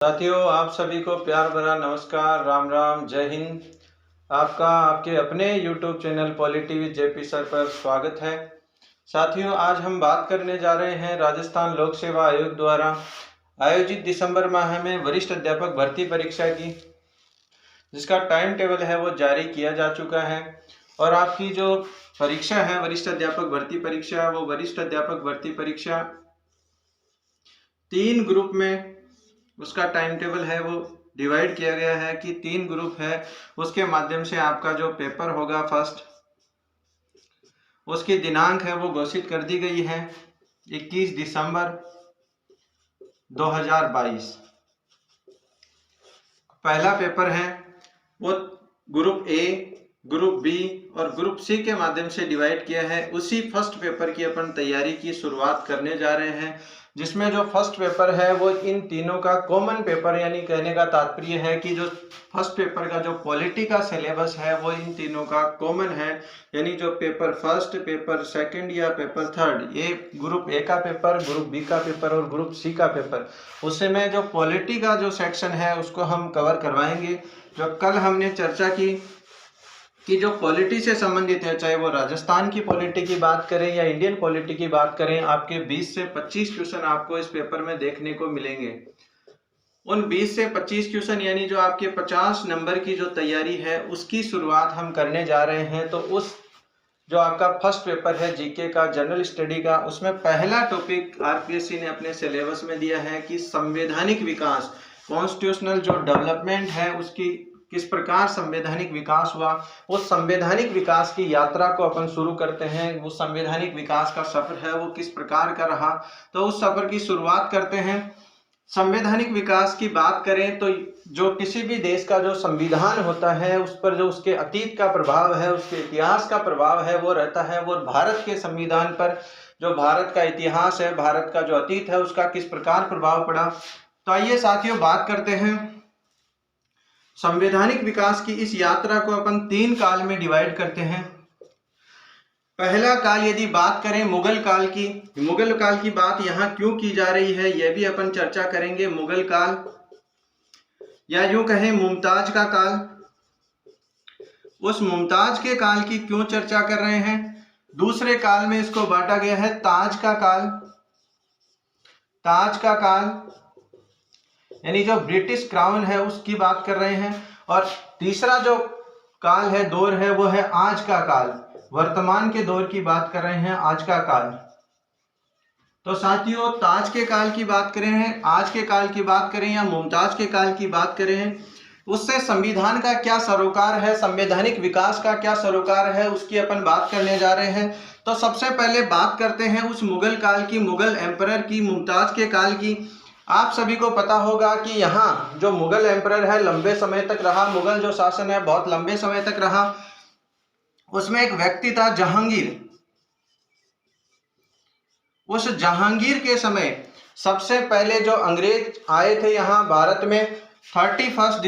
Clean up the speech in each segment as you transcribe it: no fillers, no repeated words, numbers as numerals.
साथियों, आप सभी को प्यार भरा नमस्कार, राम राम, जय हिंद। आपका आपके अपने YouTube channel polity with JP sir पर स्वागत है। साथियों, आज हम बात करने जा रहे हैं राजस्थान लोक सेवा आयोग द्वारा आयोजित दिसंबर माह में वरिष्ठ अध्यापक भर्ती परीक्षा की, जिसका टाइम टेबल है वो जारी किया जा चुका है। और आपकी जो परीक्षा है वरिष्ठ अध्यापक भर्ती परीक्षा, वो वरिष्ठ अध्यापक भर्ती परीक्षा 3 ग्रुप में उसका टाइम टेबल है वो डिवाइड किया गया है कि 3 ग्रुप है, उसके माध्यम से आपका जो पेपर होगा फर्स्ट, उसकी दिनांक है वो घोषित कर दी गई है 21 दिसंबर 2022। पहला पेपर है वो ग्रुप ए, ग्रुप बी और ग्रुप सी के माध्यम से डिवाइड किया है। उसी फर्स्ट पेपर की अपन तैयारी की शुरुआत करने जा रहे हैं, जिसमें जो फर्स्ट पेपर है वो इन तीनों का कॉमन पेपर, यानी कहने का तात्पर्य है कि जो फर्स्ट पेपर का जो पॉलिटी का सिलेबस है वो इन तीनों का कॉमन है। यानी जो पेपर फर्स्ट, पेपर सेकंड या पेपर थर्ड, ये ग्रुप ए का पेपर, ग्रुप बी का पेपर और ग्रुप सी का पेपर, उसमें जो पॉलिटी का जो सेक्शन है उसको हम कवर करवाएंगे। जो कल हमने चर्चा की कि जो पॉलिटी से संबंधित है, चाहे वो राजस्थान की पॉलिटी की बात करें या इंडियन पॉलिटी की बात करें, आपके 20 से 25 क्वेश्चन आपको इस पेपर में देखने को मिलेंगे। उन 20 से 25 क्वेश्चन यानी जो आपके 50 नंबर की जो तैयारी है उसकी शुरुआत हम करने जा रहे हैं। तो उस जो आपका फर्स्ट पेपर है जीके का, जनरल स्टडी का, उसमें पहला टॉपिक आरपीएससी ने अपने सिलेबस में दिया है कि संवैधानिक विकास, कॉन्स्टिट्यूशनल जो डेवलपमेंट है उसकी किस प्रकार संवैधानिक विकास हुआ, उस संवैधानिक विकास की यात्रा को अपन शुरू करते हैं। वो संवैधानिक विकास का सफर है वो किस प्रकार का रहा, तो उस सफर की शुरुआत करते हैं। संवैधानिक विकास की बात करें तो जो किसी भी देश का जो संविधान होता है उस पर जो उसके अतीत का प्रभाव है, उसके इतिहास का प्रभाव है वो रहता है। वो भारत के संविधान पर जो भारत का इतिहास है, भारत का जो अतीत है, उसका किस प्रकार प्रभाव पड़ा। तो आइए साथियों बात करते हैं संवैधानिक विकास की। इस यात्रा को अपन 3 काल में डिवाइड करते हैं। पहला काल यदि बात करें मुगल काल की, मुगल काल की बात यहाँ क्यों की जा रही है यह भी अपन चर्चा करेंगे। मुगल काल या यूं कहें मुमताज का काल, उस मुमताज के काल की क्यों चर्चा कर रहे हैं। दूसरे काल में इसको बांटा गया है ताज का काल, ताज का काल यानी जो ब्रिटिश क्राउन है उसकी बात कर रहे हैं। और तीसरा जो काल है, दौर है, वो है आज का काल, वर्तमान के दौर की बात कर रहे हैं, आज का काल। तो साथियों ताज के काल की बात करें, आज के काल की बात करें या मुमताज के काल की बात करें, उससे संविधान का क्या सरोकार है, संवैधानिक विकास का क्या सरोकार है, उसकी अपन बात करने जा रहे हैं। तो सबसे पहले बात करते हैं उस मुगल काल की, मुगल एम्परर की, मुमताज के काल की। आप सभी को पता होगा कि यहाँ जो मुगल एम्परर है लंबे समय तक रहा, मुगल जो शासन है बहुत लंबे समय तक रहा। उसमें एक व्यक्ति था जहांगीर। उस जहांगीर के समय सबसे पहले जो अंग्रेज आए थे यहाँ भारत में 31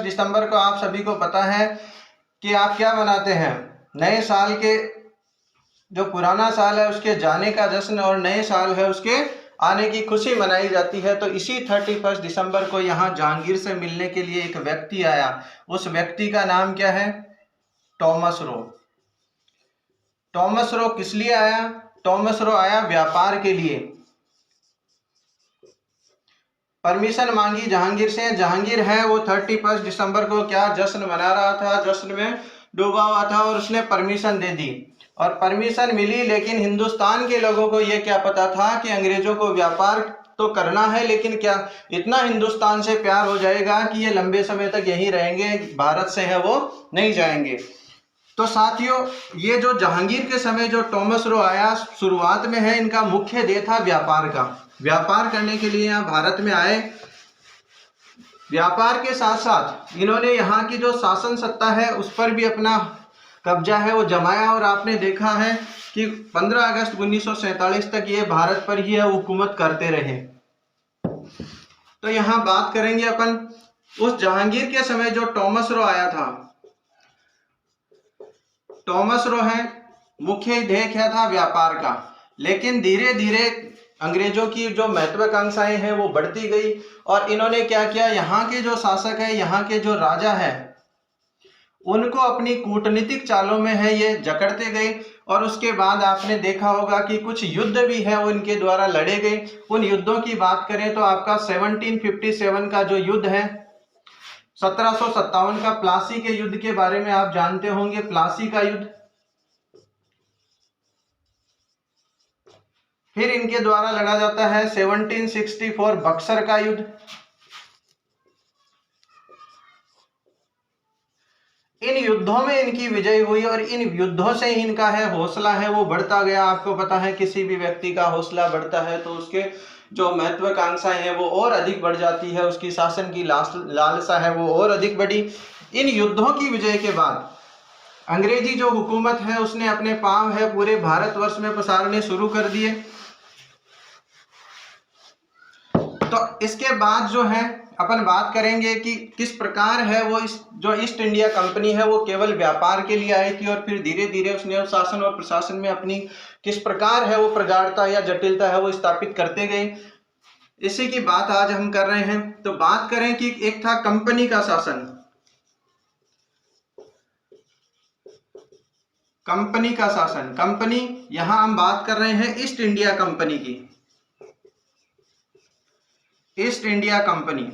दिसंबर को आप सभी को पता है कि आप क्या मनाते हैं, नए साल के, जो पुराना साल है उसके जाने का जश्न और नए साल है उसके आने की खुशी मनाई जाती है। तो इसी 31 दिसंबर को यहाँ जहांगीर से मिलने के लिए एक व्यक्ति आया। उस व्यक्ति का नाम क्या है, टॉमस रो। टॉमस रो किस लिए आया, टॉमस रो आया व्यापार के लिए। परमिशन मांगी जहांगीर से, जहांगीर है वो 31 दिसंबर को क्या जश्न मना रहा था, जश्न में डूबा हुआ था और उसने परमिशन दे दी और परमिशन मिली। लेकिन हिंदुस्तान के लोगों को ये क्या पता था कि अंग्रेजों को व्यापार तो करना है, लेकिन क्या इतना हिंदुस्तान से प्यार हो जाएगा कि ये लंबे समय तक यहीं रहेंगे, भारत से है वो नहीं जाएंगे। तो साथियों ये जो जहांगीर के समय जो टॉमस रो आया, शुरुआत में है इनका मुख्य ध्येय था व्यापार का। व्यापार करने के लिए यहाँ भारत में आए। व्यापार के साथ साथ इन्होंने यहाँ की जो शासन सत्ता है उस पर भी अपना कब्जा है वो जमाया। और आपने देखा है कि 15 अगस्त 1947 तक ये भारत पर ही हुकूमत करते रहे। तो यहाँ बात करेंगे अपन उस जहांगीर के समय जो टॉमस रो आया था। टॉमस रो है मुख्य ध्येय क्या था, व्यापार का। लेकिन धीरे धीरे अंग्रेजों की जो महत्वाकांक्षाएं हैं वो बढ़ती गई और इन्होंने क्या किया, यहाँ के जो शासक है, यहाँ के जो राजा है, उनको अपनी कूटनीतिक चालों में है ये जकड़ते गए। और उसके बाद आपने देखा होगा कि कुछ युद्ध भी है वो इनके द्वारा लड़े गए। उन युद्धों की बात करें तो आपका 1757 का जो युद्ध है, 1757 का प्लासी के युद्ध के बारे में आप जानते होंगे। प्लासी का युद्ध, फिर इनके द्वारा लड़ा जाता है 1764 बक्सर का युद्ध। इन युद्धों में इनकी विजय हुई और इन युद्धों से इनका है हौसला है वो बढ़ता गया। आपको पता है किसी भी व्यक्ति का हौसला बढ़ता है तो उसके जो महत्वाकांक्षाएं हैं वो और अधिक बढ़ जाती है, उसकी शासन की लालसा है वो और अधिक बढ़ी। इन युद्धों की विजय के बाद अंग्रेजी जो हुकूमत है उसने अपने पांव है पूरे भारतवर्ष में पसारने शुरू कर दिए। तो इसके बाद जो है अपन बात करेंगे कि किस प्रकार है वो जो ईस्ट इंडिया कंपनी है वो केवल व्यापार के लिए आई थी और फिर धीरे धीरे उसने शासन और प्रशासन में अपनी किस प्रकार है वो प्रगाढ़ता या जटिलता है वो स्थापित करते गए। इसी की बात आज हम कर रहे हैं। तो बात करें कि एक था कंपनी का शासन। कंपनी का शासन, कंपनी, यहां हम बात कर रहे हैं ईस्ट इंडिया कंपनी की। ईस्ट इंडिया कंपनी,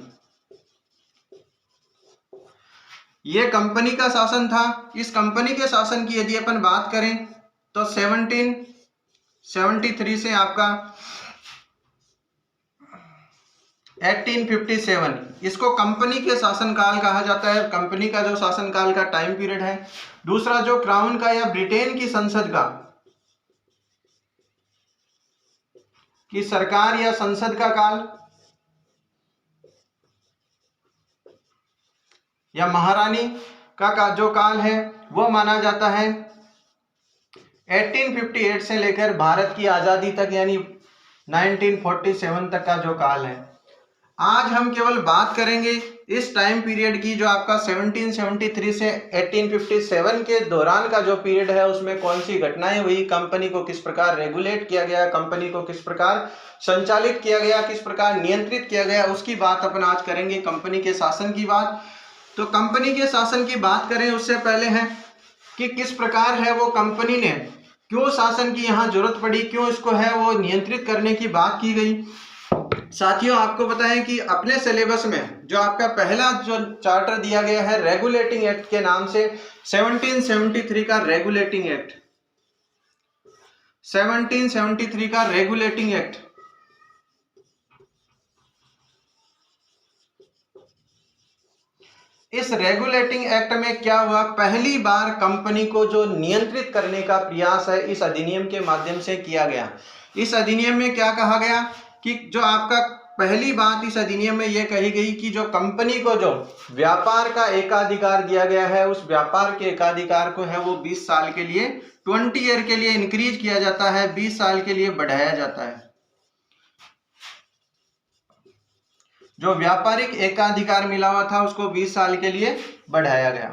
ये कंपनी का शासन था। इस कंपनी के शासन की यदि अपन बात करें तो 1773 से आपका 1857, इसको कंपनी के शासनकाल कहा जाता है। कंपनी का जो शासनकाल का टाइम पीरियड है। दूसरा जो क्राउन का या ब्रिटेन की संसद का, की सरकार या संसद का काल, या महारानी का जो काल है वो माना जाता है 1858 से लेकर भारत की आजादी तक, यानी 1947 तक का जो काल है। आज हम केवल बात करेंगे इस टाइम पीरियड की, जो आपका 1773 से 1857 के दौरान का जो पीरियड है उसमें कौन सी घटनाएं हुई, कंपनी को किस प्रकार रेगुलेट किया गया, कंपनी को किस प्रकार संचालित किया गया, किस प्रकार नियंत्रित किया गया, उसकी बात अपन आज करेंगे। कंपनी के शासन की बात, तो कंपनी के शासन की बात करें उससे पहले है कि किस प्रकार है वो कंपनी ने, क्यों शासन की यहाँ जरूरत पड़ी, क्यों इसको है वो नियंत्रित करने की बात की गई। साथियों आपको पता है कि अपने सिलेबस में जो आपका पहला जो चार्टर दिया गया है रेगुलेटिंग एक्ट के नाम से, 1773 का रेगुलेटिंग एक्ट, 1773 का रेगुलेटिंग एक्ट, इस रेगुलेटिंग एक्ट में क्या हुआ, पहली बार कंपनी को जो नियंत्रित करने का प्रयास है इस अधिनियम के माध्यम से किया गया। इस अधिनियम में क्या कहा गया कि जो आपका पहली बात इस अधिनियम में यह कही गई कि जो कंपनी को जो व्यापार का एकाधिकार दिया गया है, उस व्यापार के एकाधिकार को है वो 20 साल के लिए, 20 ईयर के लिए इंक्रीज किया जाता है, 20 साल के लिए बढ़ाया जाता है। जो व्यापारिक एकाधिकार मिला हुआ था उसको 20 साल के लिए बढ़ाया गया।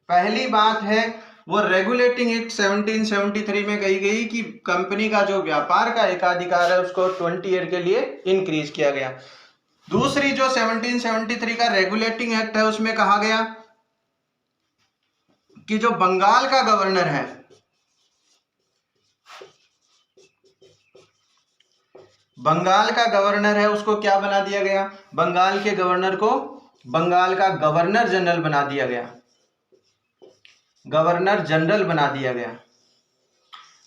पहली बात है वो रेगुलेटिंग एक्ट 1773 में कही गई कि कंपनी का जो व्यापार का एकाधिकार है उसको 20 ईयर के लिए इंक्रीज किया गया। दूसरी जो 1773 का रेगुलेटिंग एक्ट है उसमें कहा गया कि जो बंगाल का गवर्नर है, बंगाल का गवर्नर है उसको क्या बना दिया गया, बंगाल के गवर्नर को बंगाल का गवर्नर जनरल बना दिया गया, गवर्नर जनरल बना दिया गया।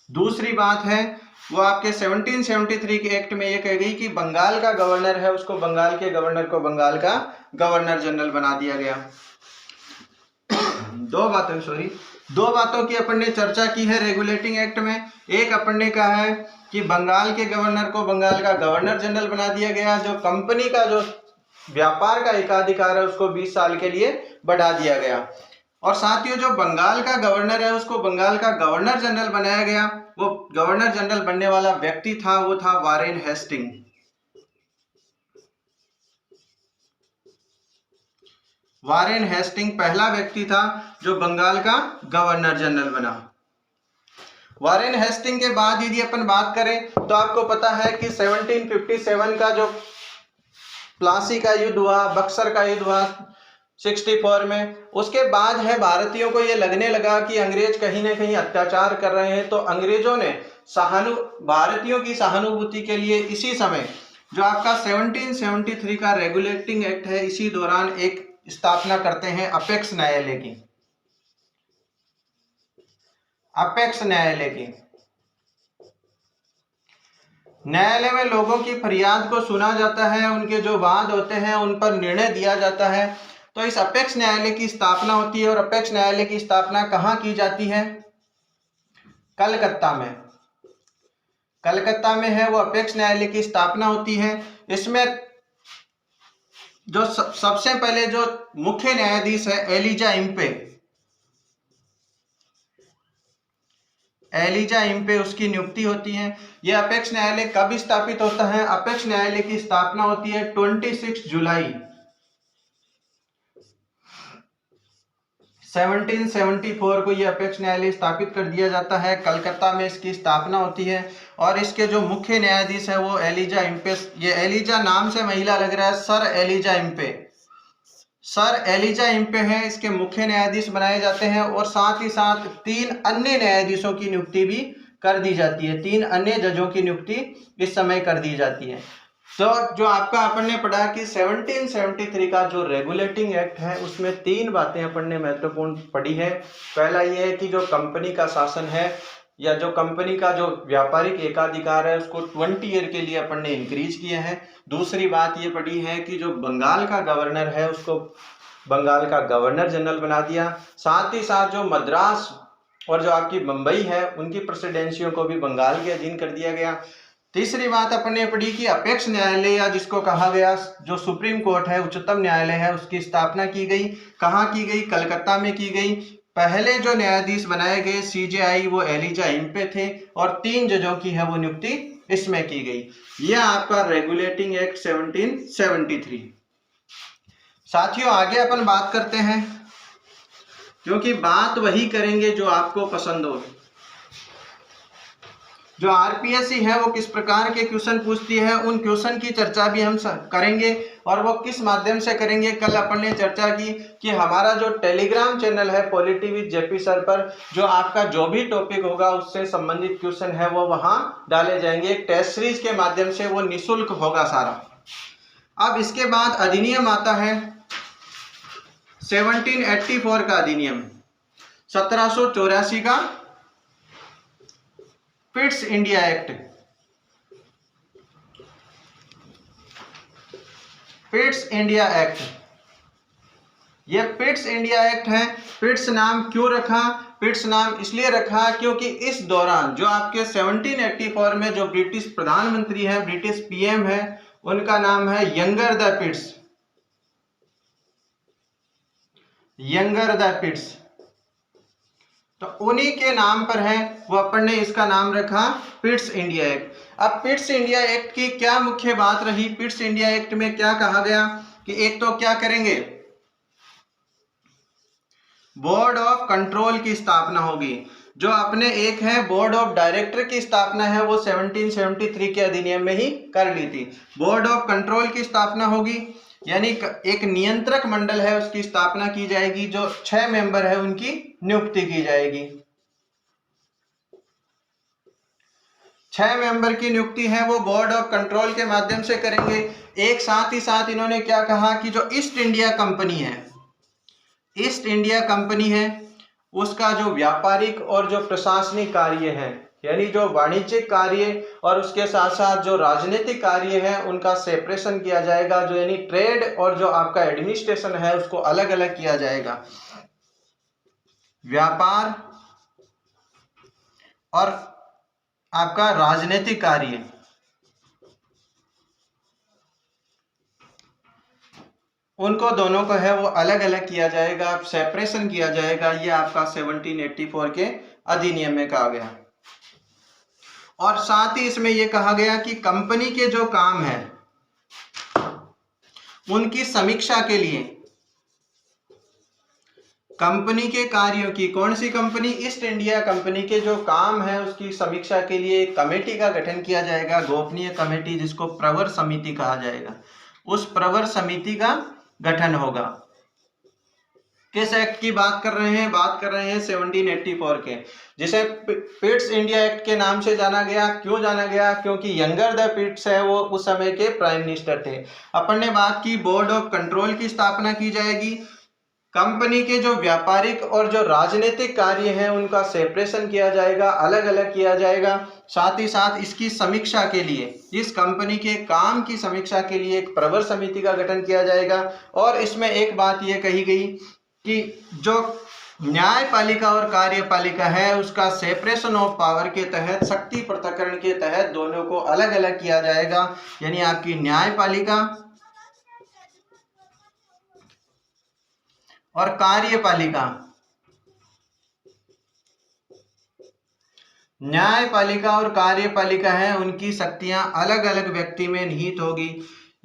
दूसरी बात है वो आपके 1773 के एक्ट में ये कह गई कि बंगाल का गवर्नर है उसको बंगाल के गवर्नर को बंगाल का गवर्नर जनरल बना दिया गया। दो बातों की अपन ने चर्चा की है रेगुलेटिंग एक्ट में। एक अपन ने कहा है कि बंगाल के गवर्नर को बंगाल का गवर्नर जनरल बना दिया गया, जो कंपनी का जो व्यापार का एकाधिकार है उसको 20 साल के लिए बढ़ा दिया गया। और साथियों जो बंगाल का गवर्नर है उसको बंगाल का गवर्नर जनरल बनाया गया। वो गवर्नर जनरल बनने वाला व्यक्ति था वो था वारेन हेस्टिंग। वारेन हेस्टिंग पहला व्यक्ति था जो बंगाल का गवर्नर जनरल बना। वॉरेन हेस्टिंग के बाद यदि अपन बात करें तो आपको पता है कि 1757 का जो प्लासी का युद्ध हुआ, बक्सर का युद्ध हुआ 64 में, उसके बाद है भारतीयों को ये लगने लगा कि अंग्रेज कहीं ना कहीं अत्याचार कर रहे हैं, तो अंग्रेजों ने भारतीयों की सहानुभूति के लिए इसी समय जो आपका 1773 का रेगुलेटिंग एक्ट है, इसी दौरान एक स्थापना करते हैं अपेक्स न्यायालय की। अपेक्स न्यायालय की न्यायालय में लोगों की फरियाद को सुना जाता है, उनके जो वाद होते हैं उन पर निर्णय दिया जाता है। तो इस अपेक्स न्यायालय की स्थापना होती है। और अपेक्स न्यायालय की स्थापना कहाँ की जाती है? कलकत्ता में। कलकत्ता में है वो अपेक्स न्यायालय की स्थापना होती है। इसमें जो सबसे पहले जो मुख्य न्यायाधीश है एलिजा इम्पे, उसकी नियुक्ति होती है। यह अपेक्स न्यायालय कब स्थापित होता है? अपेक्स न्यायालय की स्थापना होती है 26 जुलाई 1774 को यह अपेक्स न्यायालय स्थापित कर दिया जाता है। कलकत्ता में इसकी स्थापना होती है और इसके जो मुख्य न्यायाधीश है वो एलिजा इम्पे। ये एलिजा नाम से महिला लग रहा है, sir Elijah Impey. Sir Elijah Impey हैं इसके मुख्य न्यायाधीश बनाए जाते हैं। और साथ ही साथ 3 अन्य न्यायाधीशों की नियुक्ति भी कर दी जाती है। 3 अन्य जजों की नियुक्ति इस समय कर दी जाती है। तो जो आपका अपन ने पढ़ा कि 1773 का जो रेगुलेटिंग एक्ट है उसमें 3 बातें अपन ने महत्वपूर्ण पढ़ी है। पहला ये है कि जो कंपनी का शासन है या जो कंपनी का जो व्यापारिक एकाधिकार है उसको 20 ईयर के लिए अपन ने इंक्रीज किया है। दूसरी बात ये पढ़ी है कि जो बंगाल का गवर्नर है उसको बंगाल का गवर्नर जनरल बना दिया। साथ ही साथ जो मद्रास और जो आपकी बंबई है उनकी प्रेसिडेंसियों को भी बंगाल के अधीन कर दिया गया। तीसरी बात अपन ने पढ़ी कि अपेक्स न्यायालय या जिसको कहा गया जो सुप्रीम कोर्ट है, उच्चतम न्यायालय है, उसकी स्थापना की गई। कहाँ की गई? कलकत्ता में की गई। पहले जो न्यायाधीश बनाए गए CJI वो एलिजा इम्पे थे और 3 जजों की है वो नियुक्ति इसमें की गई। यह आपका रेगुलेटिंग एक्ट 1773। साथियों आगे अपन बात करते हैं, क्योंकि बात वही करेंगे जो आपको पसंद हो। जो RPSC है वो किस प्रकार के क्वेश्चन पूछती है, उन क्वेश्चन की चर्चा भी हम करेंगे। और वो किस माध्यम से करेंगे? कल अपन ने चर्चा की कि हमारा जो टेलीग्राम चैनल है पॉलिटी विद JP सर पर जो आपका जो भी टॉपिक होगा उससे संबंधित क्वेश्चन है वो वहां डाले जाएंगे। एक टेस्ट सीरीज के माध्यम से वो निःशुल्क होगा सारा। अब इसके बाद अधिनियम आता है 1784 का अधिनियम, 1784 का Pitt's India act. Pitt's India act, यह पिट्स इंडिया एक्ट है। पिट्स नाम क्यों रखा? पिट्स नाम इसलिए रखा क्योंकि इस दौरान जो आपके 1784 में जो ब्रिटिश प्रधानमंत्री है, ब्रिटिश PM है, उनका नाम है यंगर द पिट्स। यंगर द पिट्स, तो उन्हीं के नाम पर है वो अपन ने इसका नाम रखा पिट्स इंडिया एक्ट। अब पिट्स इंडिया एक्ट की क्या मुख्य बात रही? पिट्स इंडिया एक्ट में क्या कहा गया कि एक तो क्या करेंगे, बोर्ड ऑफ कंट्रोल की स्थापना होगी। जो अपने एक है बोर्ड ऑफ डायरेक्टर की स्थापना है वो 1773 के अधिनियम में ही कर ली थी। बोर्ड ऑफ कंट्रोल की स्थापना होगी, यानी एक नियंत्रक मंडल है उसकी स्थापना की जाएगी। जो 6 मेंबर है उनकी नियुक्ति की जाएगी। 6 मेंबर की नियुक्ति है वो बोर्ड ऑफ कंट्रोल के माध्यम से करेंगे। एक साथ ही साथ इन्होंने क्या कहा कि जो ईस्ट इंडिया कंपनी है, ईस्ट इंडिया कंपनी है उसका जो व्यापारिक और जो प्रशासनिक कार्य है, यानी जो वाणिज्यिक कार्य और उसके साथ साथ जो राजनीतिक कार्य है उनका सेपरेशन किया जाएगा। जो यानी ट्रेड और जो आपका एडमिनिस्ट्रेशन है उसको अलग अलग किया जाएगा। व्यापार और आपका राजनीतिक कार्य उनको दोनों को है वो अलग अलग किया जाएगा, सेपरेशन किया जाएगा। ये आपका 1784 के अधिनियम में कहा गया। और साथ ही इसमें यह कहा गया कि कंपनी के जो काम है उनकी समीक्षा के लिए कंपनी के कार्यों की, कौन सी कंपनी, ईस्ट इंडिया कंपनी के जो काम है उसकी समीक्षा के लिए एक कमेटी का गठन किया जाएगा, गोपनीय कमेटी, जिसको प्रवर समिति कहा जाएगा। उस प्रवर समिति का गठन होगा। किस एक्ट की बात कर रहे हैं? बात कर रहे हैं 1784 के, जिसे पिट्स इंडिया एक्ट के नाम से जाना गया। क्यों जाना गया? क्योंकि यंगर द पिट्स है वो उस समय के प्राइम मिनिस्टर थे। अपन ने बात की बोर्ड ऑफ कंट्रोल की स्थापना की जाएगी। कंपनी के जो व्यापारिक और जो राजनीतिक कार्य हैं उनका सेपरेशन किया जाएगा, अलग अलग किया जाएगा। साथ ही साथ इसकी समीक्षा के लिए, इस कंपनी के काम की समीक्षा के लिए एक प्रवर समिति का गठन किया जाएगा। और इसमें एक बात यह कही गई कि जो न्यायपालिका और कार्यपालिका है उसका सेपरेशन ऑफ पावर के तहत, शक्ति पृथक्करण के तहत दोनों को अलग अलग किया जाएगा। यानी आपकी न्यायपालिका और कार्यपालिका, न्यायपालिका और कार्यपालिका है उनकी शक्तियां अलग अलग व्यक्ति में निहित होगी।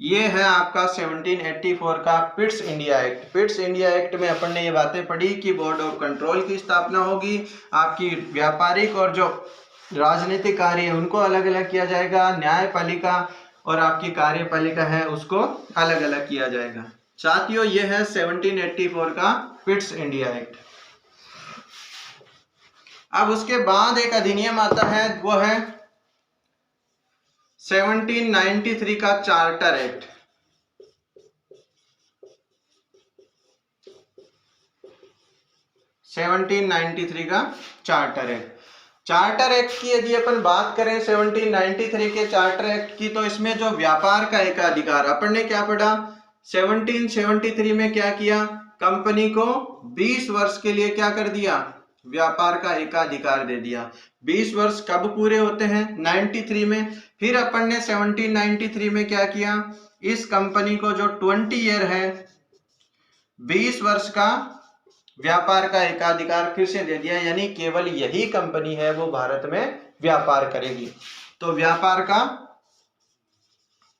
ये है आपका 1784 का Pitt's India act. Pitt's India act में अपन ने ये बातें पढ़ी कि बोर्ड ऑफ कंट्रोल की स्थापना होगी, आपकी व्यापारिक और जो राजनीतिक कार्य है उनको अलग अलग किया जाएगा, न्यायपालिका और आपकी कार्यपालिका है उसको अलग अलग किया जाएगा। साथियों ये है 1784 का पिट्स इंडिया एक्ट। अब उसके बाद एक अधिनियम आता है, वो है 1793 का चार्टर एक्ट। 1793 का चार्टर एक्ट। चार्टर एक्ट की यदि अपन बात करें 1793 के चार्टर एक्ट की, तो इसमें जो व्यापार का एकाधिकार, अपन ने क्या पढ़ा 1773 में क्या किया, कंपनी को 20 वर्ष के लिए क्या कर दिया, व्यापार का एकाधिकार दे दिया। 20 वर्ष कब पूरे होते हैं, 93 में। फिर अपन ने 1793 में क्या किया, इस कंपनी को जो 20 ईयर है, 20 वर्ष का व्यापार का एकाधिकार फिर से दे दिया। यानी केवल यही कंपनी है वो भारत में व्यापार करेगी, तो व्यापार का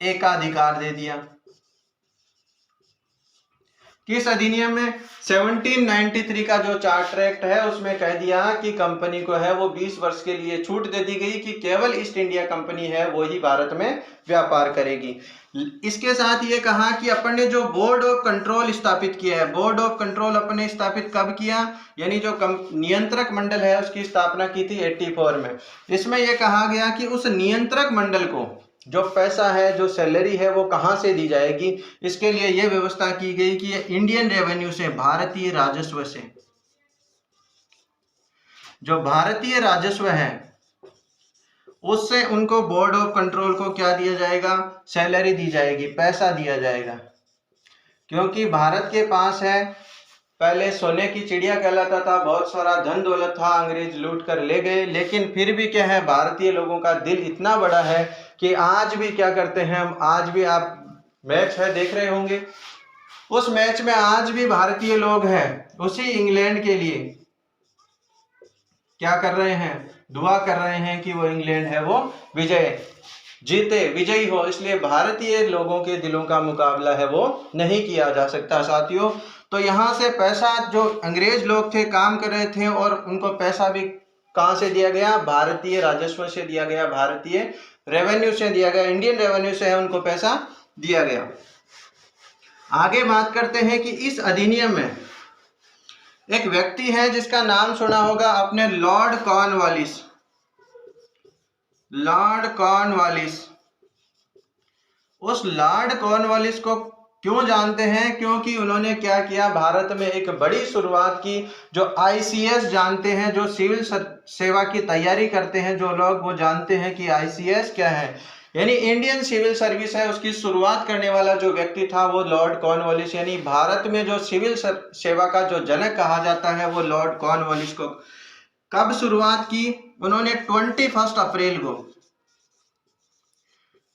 एकाधिकार दे दिया। किस अधिनियम में, 1793 का जो चार्टर एक्ट है उसमें कह दिया कि कंपनी को है वो 20 वर्ष के लिए छूट दे दी गई कि केवल ईस्ट इंडिया कंपनी है वो ही भारत में व्यापार करेगी। इसके साथ ये कहा कि अपन ने जो बोर्ड ऑफ कंट्रोल स्थापित किया है, बोर्ड ऑफ कंट्रोल अपन ने स्थापित कब किया, यानी जो नियंत्रक मंडल है उसकी स्थापना की थी 84 में। इसमें यह कहा गया कि उस नियंत्रक मंडल को जो पैसा है, जो सैलरी है वो कहां से दी जाएगी, इसके लिए यह व्यवस्था की गई कि इंडियन रेवेन्यू से, भारतीय राजस्व से, जो भारतीय राजस्व है उससे उनको बोर्ड ऑफ कंट्रोल को क्या दिया जाएगा, सैलरी दी जाएगी, पैसा दिया जाएगा। क्योंकि भारत के पास है, पहले सोने की चिड़िया कहलाता था, बहुत सारा धन दौलत था, अंग्रेज लूट कर ले गए, लेकिन फिर भी क्या है, भारतीय लोगों का दिल इतना बड़ा है कि आज भी क्या करते हैं हम, आज भी आप मैच है देख रहे होंगे, उस मैच में आज भी भारतीय लोग हैं उसी इंग्लैंड के लिए क्या कर रहे हैं, दुआ कर रहे हैं कि वो इंग्लैंड है वो जीते, विजयी हो। इसलिए भारतीय लोगों के दिलों का मुकाबला है वो नहीं किया जा सकता साथियों। तो यहाँ से पैसा, जो अंग्रेज लोग थे काम कर रहे थे और उनको पैसा भी कहाँ से दिया गया, भारतीय राजस्व से दिया गया, भारतीय रेवेन्यू से दिया गया, इंडियन रेवेन्यू से है उनको पैसा दिया गया। आगे बात करते हैं कि इस अधिनियम में एक व्यक्ति है जिसका नाम सुना होगा आपने, लॉर्ड कॉर्नवालिस। लॉर्ड कॉर्नवालिस, उस लॉर्ड कॉर्नवालिस को क्यों जानते हैं, क्योंकि उन्होंने क्या किया, भारत में एक बड़ी शुरुआत की। जो आईसीएस जानते हैं, जो सिविल सेवा की तैयारी करते हैं जो लोग, वो जानते हैं कि आईसीएस क्या है, यानी इंडियन सिविल सर्विस है, उसकी शुरुआत करने वाला जो व्यक्ति था वो लॉर्ड कॉर्नवालिस। यानी भारत में जो सिविल सेवा का जो जनक कहा जाता है वो लॉर्ड कॉर्नवालिस को। कब शुरुआत की उन्होंने, 21 अप्रैल को,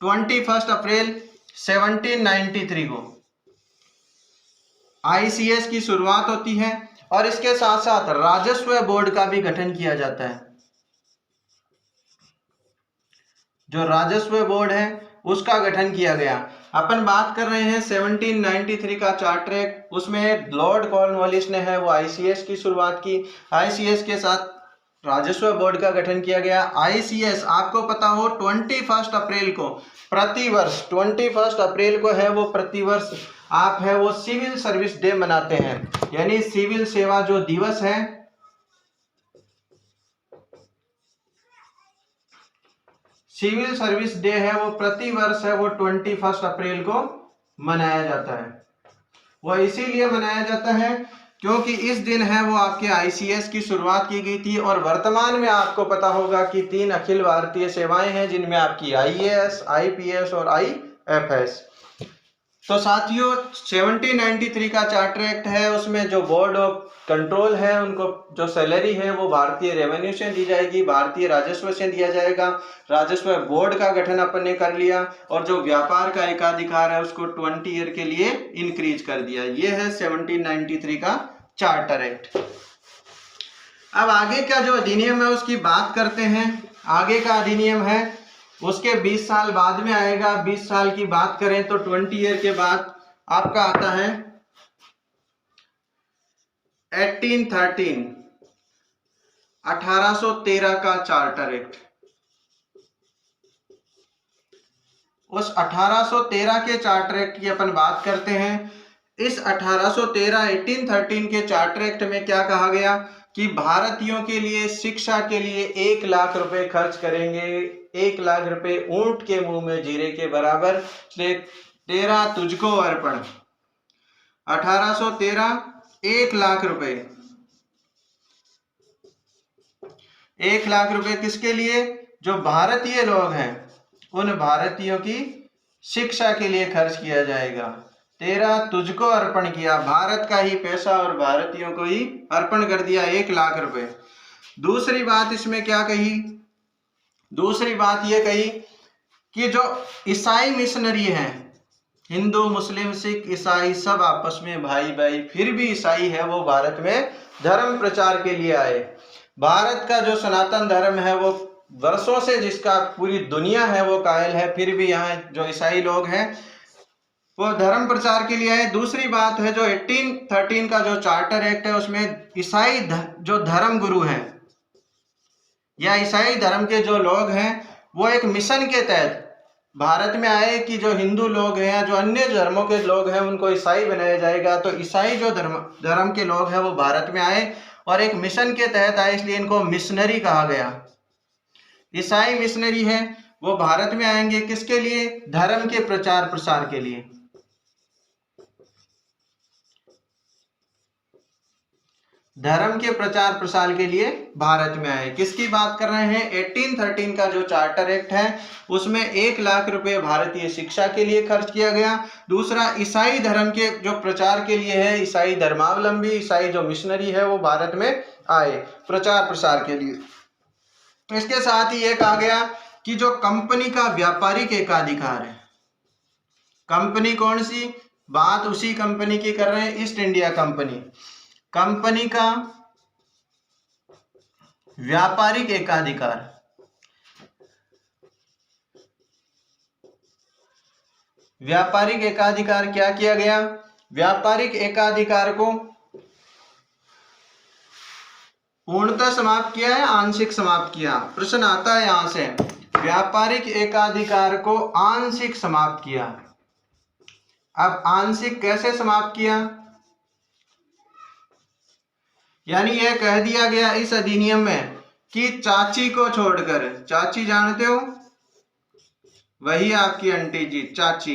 21 अप्रैल 1793 को आईसीएस की शुरुआत होती है। और इसके साथ साथ राजस्व बोर्ड का भी गठन किया जाता है। जो राजस्व बोर्ड है उसका गठन किया गया। अपन बात कर रहे हैं 1793 का चार्टर एक्ट, उसमें लॉर्ड कॉर्नवालिस ने है वो आईसीएस की शुरुआत की। आईसीएस के साथ राजस्व बोर्ड का गठन किया गया। आईसीएस आपको पता हो 21 अप्रैल को प्रतिवर्ष 21 अप्रैल को है वो प्रतिवर्ष आप है वो सिविल सर्विस डे मनाते हैं, यानी सिविल सेवा जो दिवस है, सिविल सर्विस डे है वो प्रतिवर्ष है वो 21 अप्रैल को मनाया जाता है। वो इसीलिए मनाया जाता है क्योंकि इस दिन है वो आपके आईसीएस की शुरुआत की गई थी। और वर्तमान में आपको पता होगा कि 3 अखिल भारतीय सेवाएं हैं जिनमें आपकी आईएएस, आईपीएस और आईएफएस। तो साथियों 1793 का चार्टर एक्ट है, उसमें जो बोर्ड ऑफ कंट्रोल है उनको जो सैलरी है वो भारतीय रेवेन्यू से दी जाएगी, भारतीय राजस्व से दिया जाएगा। राजस्व बोर्ड का गठन अपन ने कर लिया और जो व्यापार का एकाधिकार है उसको 20 ईयर के लिए इंक्रीज कर दिया। ये है 1793 का चार्टर एक्ट। अब आगे का जो अधिनियम है उसकी बात करते हैं। आगे का अधिनियम है उसके 20 साल बाद में आएगा। 20 साल की बात करें तो 20 ईयर के बाद आपका आता है 1813 का चार्टर एक्ट। उस 1813 के चार्टर एक्ट की अपन बात करते हैं। इस 1813 के चार्टर एक्ट में क्या कहा गया कि भारतीयों के लिए शिक्षा के लिए 1 लाख रुपए खर्च करेंगे। 1 लाख रुपए ऊंट के मुंह में जीरे के बराबर, तेरा तुझको अर्पण। 1813 1 लाख रुपए, 1 लाख रुपए किसके लिए? जो भारतीय लोग हैं उन भारतीयों की शिक्षा के लिए खर्च किया जाएगा। तेरा तुझको अर्पण किया, भारत का ही पैसा और भारतीयों को ही अर्पण कर दिया 1 लाख रुपए। दूसरी बात इसमें क्या कही? दूसरी बात यह कही कि जो ईसाई मिशनरी हैं, हिंदू मुस्लिम सिख ईसाई सब आपस में भाई भाई, फिर भी ईसाई है वो भारत में धर्म प्रचार के लिए आए। भारत का जो सनातन धर्म है वो वर्षों से जिसका पूरी दुनिया है वो कायल है, फिर भी यहाँ जो ईसाई लोग हैं वो धर्म प्रचार के लिए आए। दूसरी बात है जो 1813 का जो चार्टर एक्ट है उसमें ईसाई जो धर्म गुरु हैं या ईसाई धर्म के जो लोग हैं वो एक मिशन के तहत भारत में आए कि जो हिंदू लोग हैं या जो अन्य धर्मों के लोग हैं उनको ईसाई बनाया जाएगा। तो ईसाई जो धर्म के लोग हैं वो भारत में आए और एक मिशन के तहत आए, इसलिए इनको मिशनरी कहा गया। ईसाई मिशनरी है वो भारत में आएंगे किसके लिए? धर्म के प्रचार प्रसार के लिए। धर्म के प्रचार प्रसार के लिए भारत में आए। किसकी बात कर रहे हैं? 1813 का जो चार्टर एक्ट है उसमें 1 लाख रुपए भारतीय शिक्षा के लिए खर्च किया गया। दूसरा ईसाई धर्म के जो प्रचार के लिए है, ईसाई धर्मावलंबी ईसाई जो मिशनरी है वो भारत में आए प्रचार प्रसार के लिए। इसके साथ ही ये कहा गया कि जो कंपनी का व्यापारिक एकाधिकार है, कंपनी कौन सी? बात उसी कंपनी की कर रहे हैं, ईस्ट इंडिया कंपनी। कंपनी का व्यापारिक एकाधिकार, व्यापारिक एकाधिकार क्या किया गया? व्यापारिक एकाधिकार को पूर्णतः समाप्त किया है, आंशिक समाप्त किया? प्रश्न आता है यहां से। व्यापारिक एकाधिकार को आंशिक समाप्त किया। अब आंशिक कैसे समाप्त किया? यानी यह कह दिया गया इस अधिनियम में कि चाची को छोड़कर, चाची जानते हो वही आपकी आंटी जी, चाची,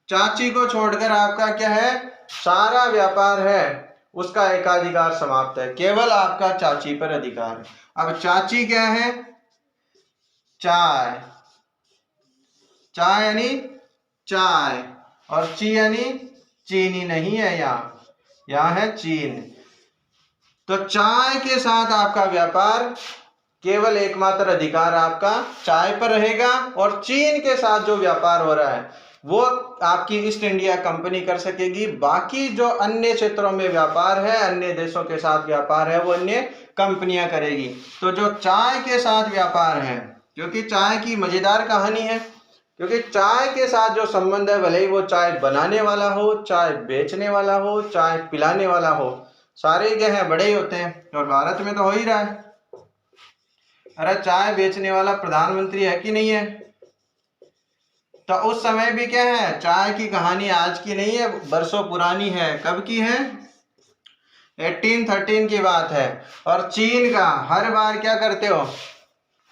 चाची को छोड़कर आपका क्या है? सारा व्यापार है उसका एकाधिकार समाप्त है, केवल आपका चाची पर अधिकार है। अब चाची क्या है? चाय, चाय यानी चाय, और ची यानी चीनी नहीं है, यहाँ है चीन। तो चाय के साथ आपका व्यापार, केवल एकमात्र अधिकार आपका चाय पर रहेगा, और चीन के साथ जो व्यापार हो रहा है वो आपकी ईस्ट इंडिया कंपनी कर सकेगी। बाकी जो अन्य क्षेत्रों में व्यापार है, अन्य देशों के साथ व्यापार है, वो अन्य कंपनियां करेगी। तो जो चाय के साथ व्यापार है, क्योंकि चाय की मजेदार कहानी है, क्योंकि चाय के साथ जो संबंध है, भले ही वो चाय बनाने वाला हो, चाय बेचने वाला हो, चाय पिलाने वाला हो, सारे क्या है, बड़े ही होते हैं। और भारत में तो हो ही रहा है। अरे चाय बेचने वाला प्रधानमंत्री है कि नहीं है? तो उस समय भी क्या है, चाय की कहानी आज की नहीं है, बरसों पुरानी है। कब की है? 1813 की बात है। और चीन का हर बार क्या करते हो,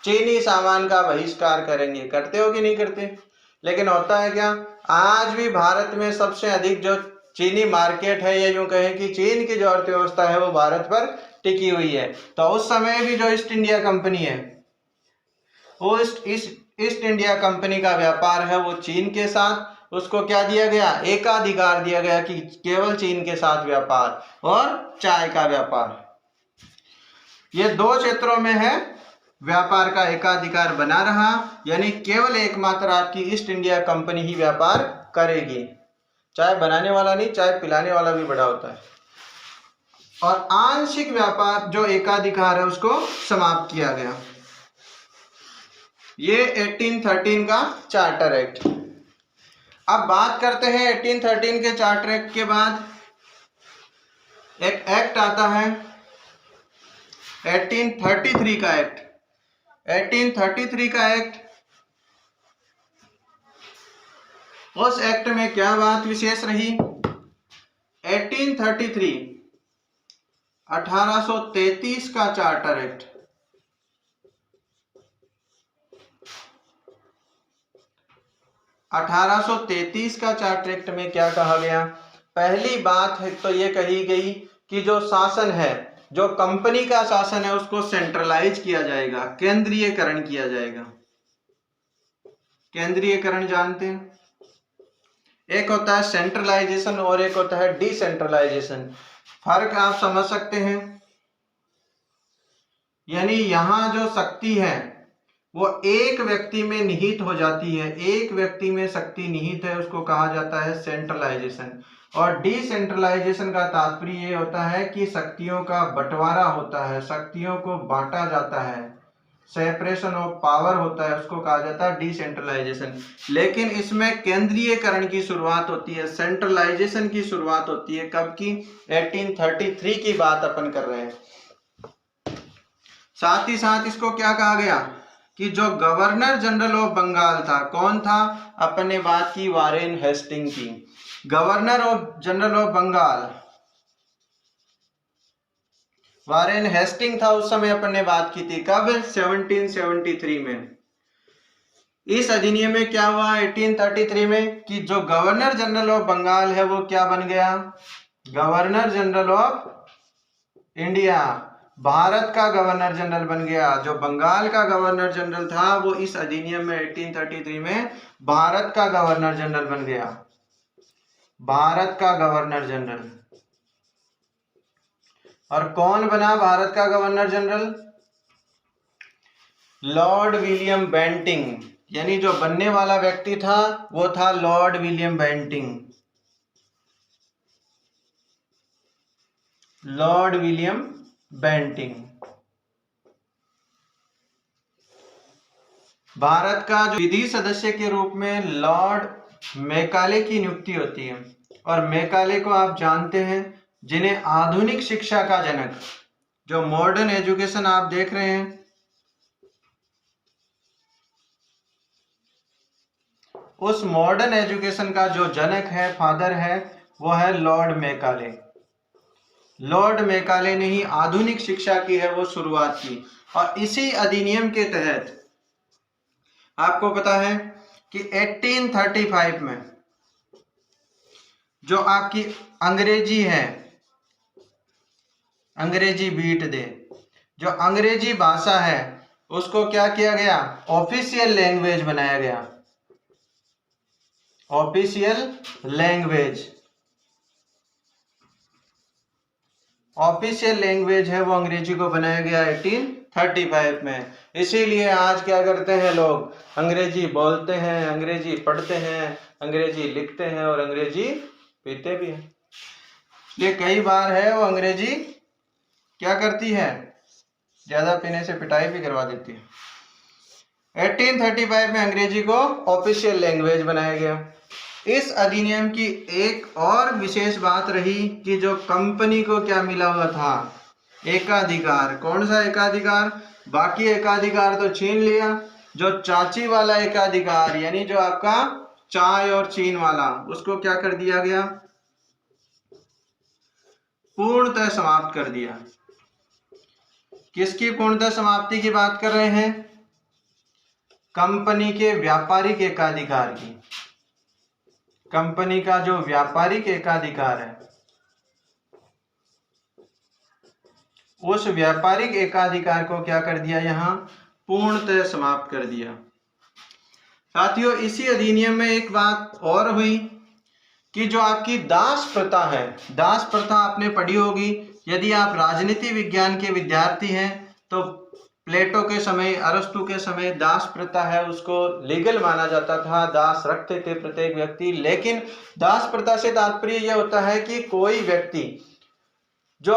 चीनी सामान का बहिष्कार करेंगे, करते हो कि नहीं करते? लेकिन होता है क्या, आज भी भारत में सबसे अधिक जो चीनी मार्केट है, या यूं कहें कि चीन की जो अर्थव्यवस्था है, वो भारत पर टिकी हुई है। तो उस समय भी जो ईस्ट इंडिया कंपनी है, वो ईस्ट इंडिया कंपनी का व्यापार है, वो चीन के साथ, उसको क्या दिया गया, एकाधिकार दिया गया कि केवल चीन के साथ व्यापार और चाय का व्यापार। ये दो क्षेत्रों में है, व्यापार का एकाधिकार बना रहा, यानी केवल एकमात्र आपकी ईस्ट इंडिया कंपनी ही व्यापार करेगी। चाय बनाने वाला नहीं, चाय पिलाने वाला भी बड़ा होता है। और आंशिक व्यापार जो एकाधिकार है, उसको समाप्त किया गया। ये 1813 का चार्टर एक्ट। अब बात करते हैं 1813 के चार्टर एक्ट के बाद एक एक्ट आता है 1833 का एक्ट। 1833 का एक्ट, उस एक्ट में क्या बात विशेष रही? 1833 1833 का चार्टर एक्ट। 1833 का चार्टर एक्ट में क्या कहा गया? पहली बात है तो ये कही गई कि जो शासन है, जो कंपनी का शासन है, उसको सेंट्रलाइज किया जाएगा, केंद्रीयकरण किया जाएगा। केंद्रीयकरण जानते हैं, एक होता है सेंट्रलाइजेशन और एक होता है डिसेंट्रलाइजेशन। फर्क आप समझ सकते हैं। यानी यहां जो शक्ति है वो एक व्यक्ति में निहित हो जाती है, एक व्यक्ति में शक्ति निहित है, उसको कहा जाता है सेंट्रलाइजेशन। और डिसेंट्रलाइजेशन का तात्पर्य ये होता है कि शक्तियों का बंटवारा होता है, शक्तियों को बांटा जाता है, सेपरेशन ऑफ पावर होता है, उसको कहा जाता है डिसेंट्रलाइजेशन। लेकिन इसमें केंद्रीयकरण की शुरुआत होती है, सेंट्रलाइजेशन की शुरुआत होती है कब की? 1833 की बात अपन कर रहे हैं। साथ ही साथ इसको क्या कहा गया कि जो गवर्नर जनरल ऑफ बंगाल था, कौन था? अपन ने बात की वारेन हेस्टिंग की। Governor of general of Bengal Warren Hastings था, उस समय अपन ने बात की थी। कब? 1773 में। इस अधिनियम में क्या हुआ 1833 में कि जो गवर्नर जनरल ऑफ बंगाल है वो क्या बन गया? Governor general of India, Bharat का गवर्नर जनरल बन गया। जो बंगाल का गवर्नर जनरल था वो इस अधिनियम में 1833 में भारत का गवर्नर जनरल बन गया, भारत का गवर्नर जनरल। और कौन बना भारत का governor general? Lord William Bentinck. यानी जो बनने वाला व्यक्ति था वो था Lord William Bentinck, Lord William Bentinck. भारत का जो विधि सदस्य के रूप में लॉर्ड मैकाले की नियुक्ति होती है। और मैकाले को आप जानते हैं, जिन्हें आधुनिक शिक्षा का जनक, जो मॉडर्न एजुकेशन आप देख रहे हैं, उस मॉडर्न एजुकेशन का जो जनक है, फादर है, वो है लॉर्ड मैकाले। लॉर्ड मैकाले ने ही आधुनिक शिक्षा की है वो शुरुआत की। और इसी अधिनियम के तहत आपको पता है कि 1835 में जो आपकी अंग्रेजी है, अंग्रेजी बीट दे, जो अंग्रेजी भाषा है उसको क्या किया गया? ऑफिशियल लैंग्वेज बनाया गया, ऑफिशियल लैंग्वेज। ऑफिशियल लैंग्वेज है वो अंग्रेजी को बनाया गया 1835 में। इसीलिए आज क्या करते हैं लोग? अंग्रेजी बोलते हैं, अंग्रेजी पढ़ते हैं, अंग्रेजी लिखते हैं और अंग्रेजी पीते भी हैं। ये कई बार है वो अंग्रेजी क्या करती है? ज्यादा पीने से पिटाई भी करवा देती है। 1835 में अंग्रेजी को ऑफिशियल लैंग्वेज बनाया गया। इस अधिनियम की एक और विशेष बात रही कि जो कंपनी को क्या मिला हुआ था, एकाधिकार। कौन सा एकाधिकार? बाकी एकाधिकार तो छीन लिया, जो चाची वाला एकाधिकार यानी जो आपका चाय और चीन वाला, उसको क्या कर दिया गया? पूर्णतः समाप्त कर दिया। किसकी पूर्णतः समाप्ति की बात कर रहे हैं? कंपनी के व्यापारिक एकाधिकार की। कंपनी का जो व्यापारिक एकाधिकार है, उस व्यापारिक एकाधिकार को क्या कर दिया? यहां पूर्णतः समाप्त कर दिया। साथियों, इसी अधिनियम में एक बात और हुई कि जो आपकी दास प्रथा है, दास प्रथा आपने पढ़ी होगी। यदि आप राजनीति विज्ञान के विद्यार्थी हैं तो प्लेटो के समय, अरस्तु के समय दास प्रथा है उसको लीगल माना जाता था, दास रखते थे प्रत्येक व्यक्ति। लेकिन दास प्रथा से तात्पर्य यह होता है कि कोई व्यक्ति जो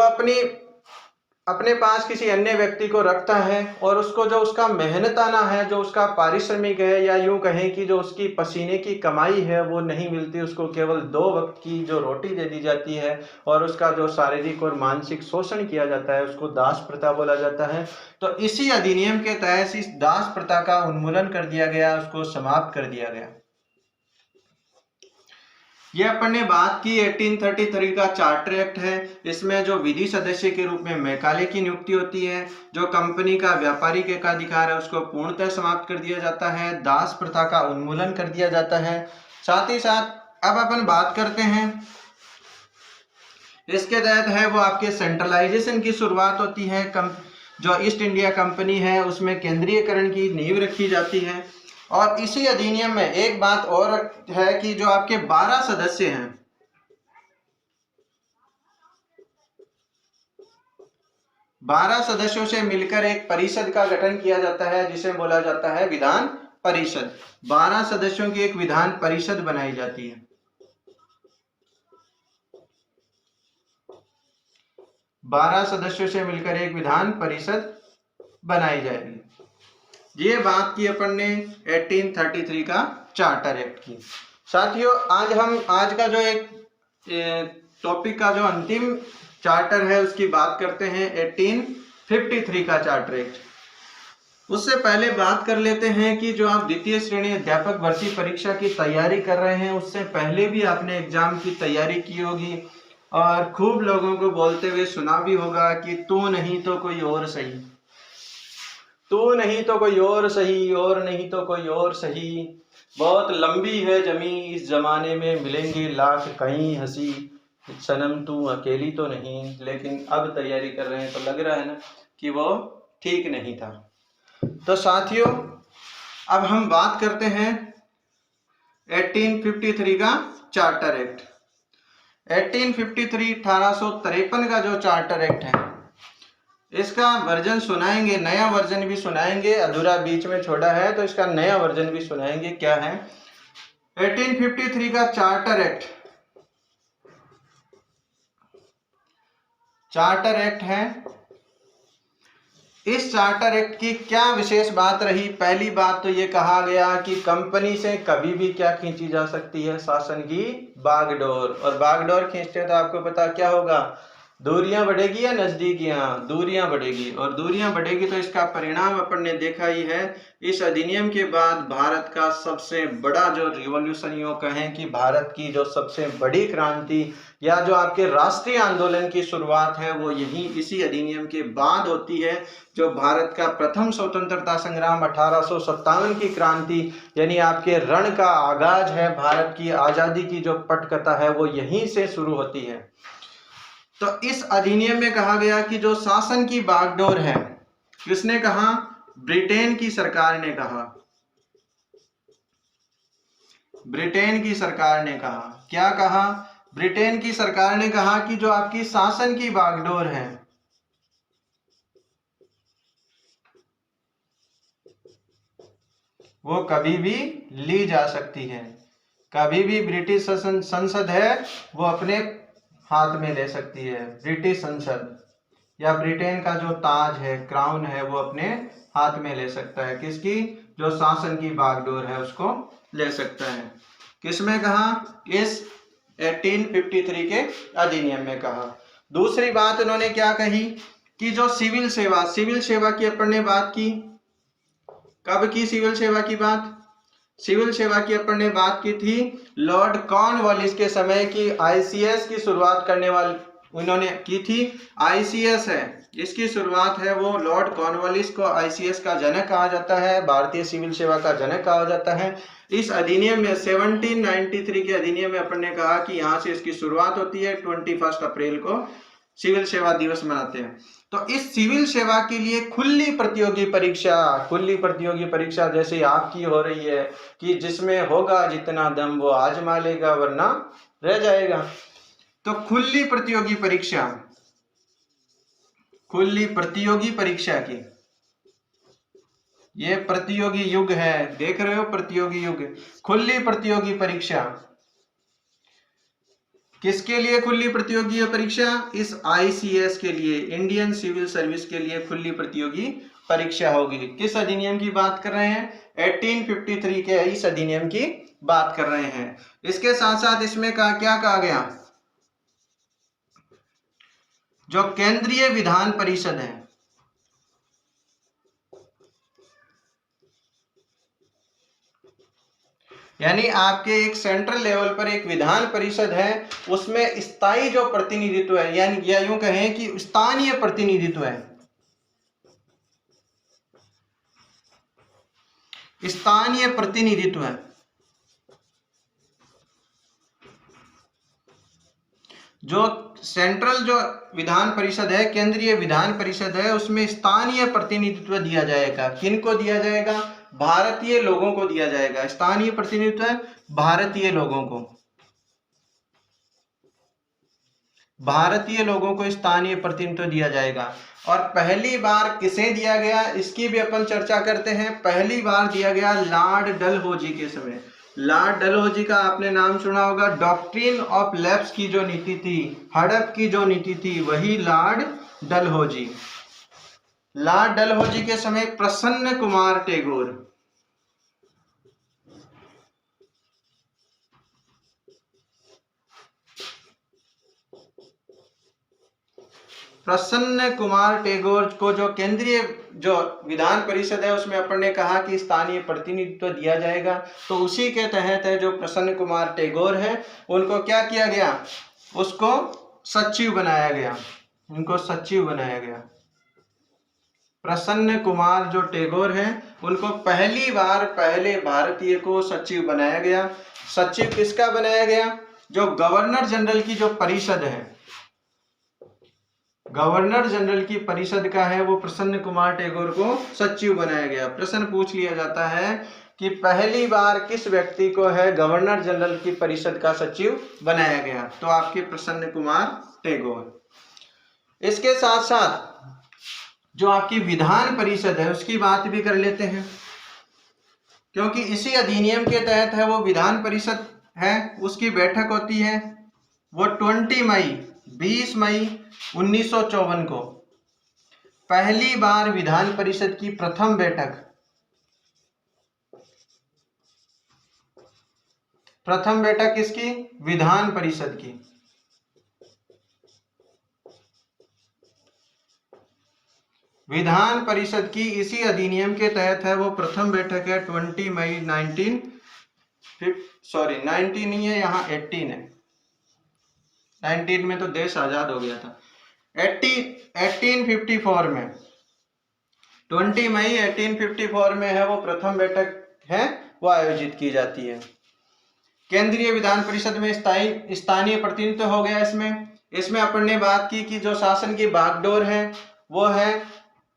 अपने पास किसी अन्य व्यक्ति को रखता है और उसको जो उसका मेहनताना है, जो उसका पारिश्रमिक है, या यूं कहें कि जो उसकी पसीने की कमाई है वो नहीं मिलती, उसको केवल 2 वक्त की जो रोटी दे दी जाती है और उसका जो शारीरिक और मानसिक शोषण किया जाता है, उसको दास प्रथा बोला जाता है। तो इसी अधिनियम के तहत इस दास प्रथा का उन्मूलन कर दिया गया, उसको समाप्त कर दिया गया। ये अपन ने बात की 1833 का चार्टर एक्ट है। इसमें जो विधि सदस्य के रूप में मैकाले की नियुक्ति होती है, जो कंपनी का व्यापारिक एकाधिकार है उसको पूर्णतः समाप्त कर दिया जाता है, दास प्रथा का उन्मूलन कर दिया जाता है। साथ ही साथ अब अपन बात करते हैं, इसके तहत है वो आपके सेंट्रलाइजेशन की शुरुआत होती है। जो ईस्ट इंडिया कंपनी है उसमें केंद्रीयकरण की नींव रखी जाती है। और इसी अधिनियम में एक बात और है कि जो आपके 12 सदस्य हैं, 12 सदस्यों से मिलकर एक परिषद का गठन किया जाता है जिसे बोला जाता है विधान परिषद। 12 सदस्यों की एक विधान परिषद बनाई जाती है। 12 सदस्यों से मिलकर एक विधान परिषद बनाई जाएगी। ये बात की अपन ने 1833 का चार्टर एक्ट की। साथियों, आज का जो एक टॉपिक का जो अंतिम चार्टर है उसकी बात करते हैं, 1853 का चार्टर एक्ट। उससे पहले बात कर लेते हैं कि जो आप द्वितीय श्रेणी अध्यापक भर्ती परीक्षा की तैयारी कर रहे हैं, उससे पहले भी आपने एग्जाम की तैयारी की होगी और खूब लोगों को बोलते हुए सुना भी होगा कि तू नहीं तो कोई और सही, तू नहीं तो कोई और सही, और नहीं तो कोई और सही, बहुत लंबी है जमी इस जमाने में मिलेंगे लाख कहीं हंसी, सनम तू अकेली तो नहीं। लेकिन अब तैयारी कर रहे हैं तो लग रहा है ना कि वो ठीक नहीं था। तो साथियों, अब हम बात करते हैं 1853 का चार्टर एक्ट। 1853 का जो चार्टर एक्ट है, इसका वर्जन सुनाएंगे, नया वर्जन भी सुनाएंगे, अधूरा बीच में छोड़ा है तो इसका नया वर्जन भी सुनाएंगे। क्या है 1853 का चार्टर एक्ट? चार्टर एक्ट है। इस चार्टर एक्ट की क्या विशेष बात रही? पहली बात तो ये कहा गया कि कंपनी से कभी भी क्या खींची जा सकती है? शासन की बागडोर। और बागडोर खींचते हैं तो आपको पता क्या होगा? दूरियां बढ़ेगी या नजदीकियां? दूरियां बढ़ेगी। और दूरियां बढ़ेगी तो इसका परिणाम अपन ने देखा ही है। इस अधिनियम के बाद भारत का सबसे बड़ा जो रिवॉल्यूशन, यूं कहें कि भारत की जो सबसे बड़ी क्रांति या जो आपके राष्ट्रीय आंदोलन की शुरुआत है वो यही इसी अधिनियम के बाद होती है। जो भारत का प्रथम स्वतंत्रता संग्राम 1857 की क्रांति यानी आपके रण का आगाज है, भारत की आजादी की जो पटकथा है वो यहीं से शुरू होती है। तो इस अधिनियम में कहा गया कि जो शासन की बागडोर है, किसने कहा? ब्रिटेन की सरकार ने कहा। ब्रिटेन की सरकार ने कहा। क्या कहा? ब्रिटेन की सरकार ने कहा कि जो आपकी शासन की बागडोर है वो कभी भी ली जा सकती है। कभी भी ब्रिटिश संसद है वो अपने हाथ में ले सकती है। ब्रिटिश संसद या ब्रिटेन का जो ताज है, क्राउन है, वो अपने हाथ में ले सकता है। किसकी? जो शासन की बागडोर है उसको ले सकता है। किसमें कहा? इस 1853 के अधिनियम में कहा। दूसरी बात उन्होंने क्या कही कि जो सिविल सेवा की अपन ने बात की। कब की सिविल सेवा की बात? सिविल सेवा की अपन ने बात की थी लॉर्ड कॉर्नवालिस के समय की। आईसीएस की शुरुआत करने वाली उन्होंने की थी। आईसीएस है, इसकी शुरुआत है वो लॉर्ड कॉर्नवालिस को आईसीएस का जनक कहा जाता है, भारतीय सिविल सेवा का जनक कहा जाता है। इस अधिनियम में 1793 के अधिनियम में अपन ने कहा कि यहाँ से इसकी शुरुआत होती है। 21 अप्रैल को सिविल सेवा दिवस मनाते हैं। तो इस सिविल सेवा के लिए खुली प्रतियोगी परीक्षा जैसे आपकी हो रही है कि जिसमें होगा जितना दम वो आजमा लेगा वरना रह जाएगा। तो खुली प्रतियोगी परीक्षा की ये प्रतियोगी युग है, देख रहे हो, प्रतियोगी युग। खुली प्रतियोगी परीक्षा किसके लिए? खुली प्रतियोगी परीक्षा इस आईसीएस के लिए, इंडियन सिविल सर्विस के लिए खुली प्रतियोगी परीक्षा होगी। किस अधिनियम की बात कर रहे हैं? 1853 के इस अधिनियम की बात कर रहे हैं। इसके साथ साथ इसमें क्या कहा गया? जो केंद्रीय विधान परिषद है, यानी आपके एक सेंट्रल लेवल पर एक विधान परिषद है, उसमें स्थायी जो प्रतिनिधित्व है, यानी या यूं कहें कि स्थानीय प्रतिनिधित्व है, स्थानीय प्रतिनिधित्व है। जो सेंट्रल जो विधान परिषद है, केंद्रीय विधान परिषद है, उसमें स्थानीय प्रतिनिधित्व दिया जाएगा। किनको दिया जाएगा? भारतीय लोगों को दिया जाएगा। स्थानीय प्रतिनिधित्व भारतीय लोगों को, स्थानीय प्रतिनिधित्व दिया जाएगा। और पहली बार किसे दिया गया, इसकी भी अपन चर्चा करते हैं। पहली बार दिया गया लॉर्ड डलहौजी के समय। लॉर्ड डलहौजी का आपने नाम सुना होगा। डॉक्ट्रिन ऑफ लैप्स की जो नीति थी, हड़प की जो नीति थी, वही लॉर्ड डलहौजी। लॉर्ड डलहौजी के समय प्रसन्न कुमार टैगोर, को जो केंद्रीय जो विधान परिषद है उसमें अपन ने कहा कि स्थानीय प्रतिनिधित्व दिया जाएगा। तो उसी के तहत है जो प्रसन्न कुमार टैगोर है, उनको क्या किया गया? उसको सचिव बनाया गया। उनको सचिव बनाया गया। प्रसन्न कुमार जो टैगोर हैं, उनको पहली बार पहले भारतीय को सचिव बनाया गया। सचिव किसका बनाया गया? जो गवर्नर जनरल की जो परिषद है, गवर्नर जनरल की परिषद का है, वो प्रसन्न कुमार टैगोर को सचिव बनाया गया। प्रश्न पूछ लिया जाता है कि पहली बार किस व्यक्ति को है गवर्नर जनरल की परिषद का सचिव बनाया गया? तो आपके प्रसन्न कुमार टैगोर। इसके साथ साथ जो आपकी विधान परिषद है उसकी बात भी कर लेते हैं, क्योंकि इसी अधिनियम के तहत है वो विधान परिषद है। उसकी बैठक होती है वो 20 मई 1954 को। पहली बार विधान परिषद की प्रथम बैठक किसकी? विधान परिषद की। विधान परिषद की इसी अधिनियम के तहत है वो प्रथम बैठक है 20 मई 19 नहीं है, यहाँ 18 है। 19 में तो देश आजाद हो गया था। 1854 में 20 मई 1854 में है वो प्रथम बैठक है वो आयोजित की जाती है। केंद्रीय विधान परिषद में स्थानीय प्रतिनिधित्व हो गया। इसमें अपन ने बात की कि जो शासन की बागडोर है वो है